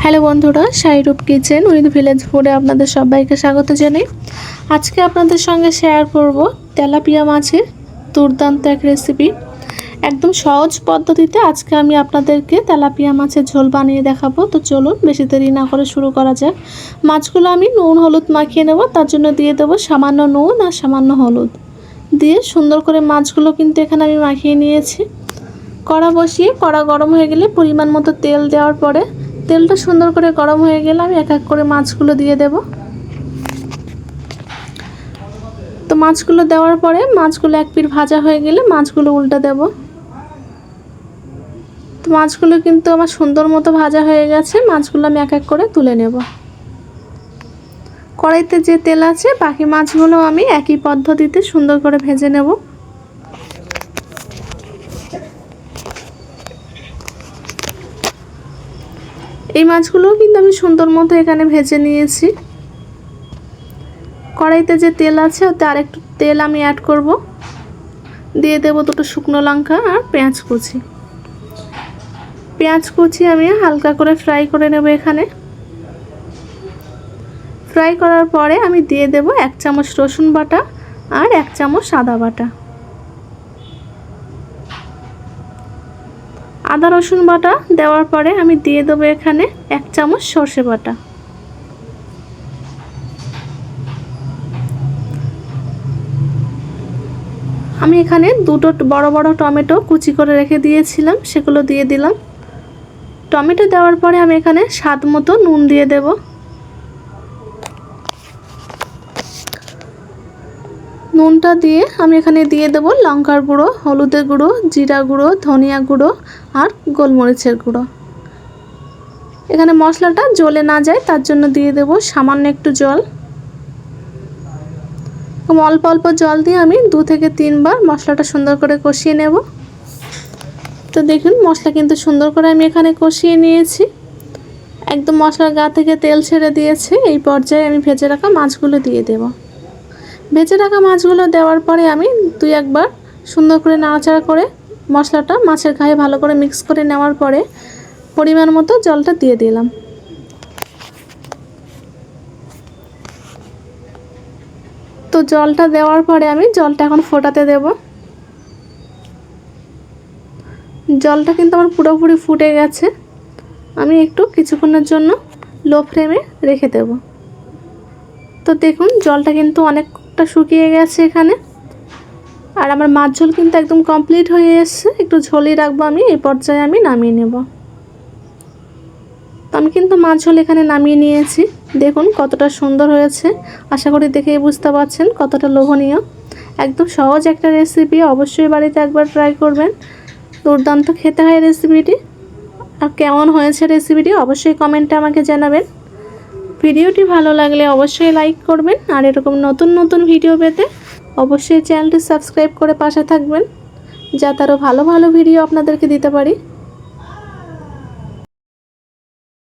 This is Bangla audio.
হ্যালো বন্ধুরা, শাইরুপ কিচেন উইথ ভিলেজ ফুডে আপনাদের সবাইকে স্বাগত জানাই। আজকে আপনাদের সঙ্গে শেয়ার করব তেলাপিয়া মাছের দুর্দান্ত এক রেসিপি। একদম সহজ পদ্ধতিতে আজকে আমি আপনাদেরকে তেলাপিয়া মাছের ঝোল বানিয়ে দেখাবো। তো চলুন বেশি দেরি না করে শুরু করা যাক। মাছগুলো আমি নুন হলুদ মাখিয়ে নেব, তার জন্য দিয়ে দেবো সামান্য নুন আর সামান্য হলুদ দিয়ে সুন্দর করে মাছগুলো কিন্তু এখানে আমি মাখিয়ে নিয়েছি। কড়া বসিয়ে কড়া গরম হয়ে গেলে পরিমাণ মতো তেল দেওয়ার পরে তেলটা সুন্দর করে গরম হয়ে গেলে আমি এক এক করে মাছগুলো দিয়ে দেব। তো মাছগুলো দেওয়ার পরে মাছগুলো এক পিঠ ভাজা হয়ে গেলে মাছগুলো উল্টে দেব। তো মাছগুলো কিন্তু আমার সুন্দর মতো ভাজা হয়ে গেছে। মাছগুলো আমি এক এক করে তুলে নেব। কড়াইতে যে তেল আছে বাকি মাছগুলো আমি একই পদ্ধতিতে সুন্দর করে ভেজে নেব। এই মাছগুলো কিন্তু আমি সুন্দর মতো এখানে ভেজে নিয়েছি। কড়াইতে যে তেল আছে ওতে আরেকটু তেল আমি অ্যাড করব। দিয়ে দেব দুটো শুকনো লঙ্কা আর পেঁয়াজ কুচি। পেঁয়াজ কুচি আমি হালকা করে ফ্রাই করে নেব। এখানে ফ্রাই করার পরে আমি দিয়ে দেব 1 চামচ রসুন বাটা আর 1 চামচ আদা বাটা। আদা রসুন বাটা দেওয়ার পরে আমি দিয়ে দেবো এখানে 1 চামচ সর্ষে বাটা। আমি এখানে দুটো বড় বড় টমেটো কুচি করে রেখে দিয়েছিলাম, সেগুলো দিয়ে দিলাম। টমেটো দেওয়ার পরে আমি এখানে স্বাদ মতো নুন দিয়ে দেব। নুনটা দিয়ে আমি এখানে দিয়ে দেব লঙ্কার গুঁড়ো, হলুদের গুঁড়ো, জিরা গুঁড়ো, ধনিয়া গুঁড়ো আর গোলমরিচের গুঁড়ো। এখানে মশলাটা জ্বলে না যায় তার জন্য দিয়ে দেব সামান্য একটু জল। অল্প অল্প জল দিয়ে আমি 2 থেকে 3 বার মশলাটা সুন্দর করে কষিয়ে নেব। তো দেখুন মশলা কিন্তু সুন্দর করে আমি এখানে কষিয়ে নিয়েছি। একদম মশলার গা থেকে তেল ছেড়ে দিয়েছে। এই পর্যায়ে আমি ভেজে রাখা মাছগুলো দিয়ে দেব। ভেজে রাখা মাছগুলো দেওয়ার পরে আমি 2-1 বার সুন্দর করে নাড়াচাড়া করে মশলাটা মাছের গায়ে ভালো করে মিক্স করে নেওয়ার পরে পরিমাণ মতো জলটা দিয়ে দিলাম। তো জলটা দেওয়ার পরে আমি জলটা এখন ফোটাতে দেব। জলটা কিন্তু আমার পুরোপুরি ফুটে গেছে। আমি একটু কিছুক্ষণের জন্য লো ফ্লেমে রেখে দেব। তো দেখুন জলটা কিন্তু অনেকটা শুকিয়ে গেছে এখানে। আর আমার মাছ ঝোল কিন্তু একদম কমপ্লিট হয়ে এসেছে। একটু ঝোলই রাখবো আমি। এই পর্যায়ে আমি নামিয়ে নেব। তো আমি কিন্তু মাছ ঝোল এখানে নামিয়ে নিয়েছি। দেখুন কতটা সুন্দর হয়েছে। আশা করি দেখেই বুঝতে পারছেন কতটা লোভনীয়। একদম সহজ একটা রেসিপি, অবশ্যই বাড়িতে একবার ট্রাই করবেন। দুর্দান্ত খেতে হয় রেসিপিটি। আর কেমন হয়েছে রেসিপিটি অবশ্যই কমেন্টে আমাকে জানাবেন। ভিডিওটি ভালো লাগলে অবশ্যই লাইক করবেন। আর এরকম নতুন নতুন ভিডিও পেতে অবশ্যই চ্যানেলটি সাবস্ক্রাইব করে পাশে থাকবেন, যাতে আরও ভালো ভালো ভিডিও আপনাদেরকে দিতে পারি।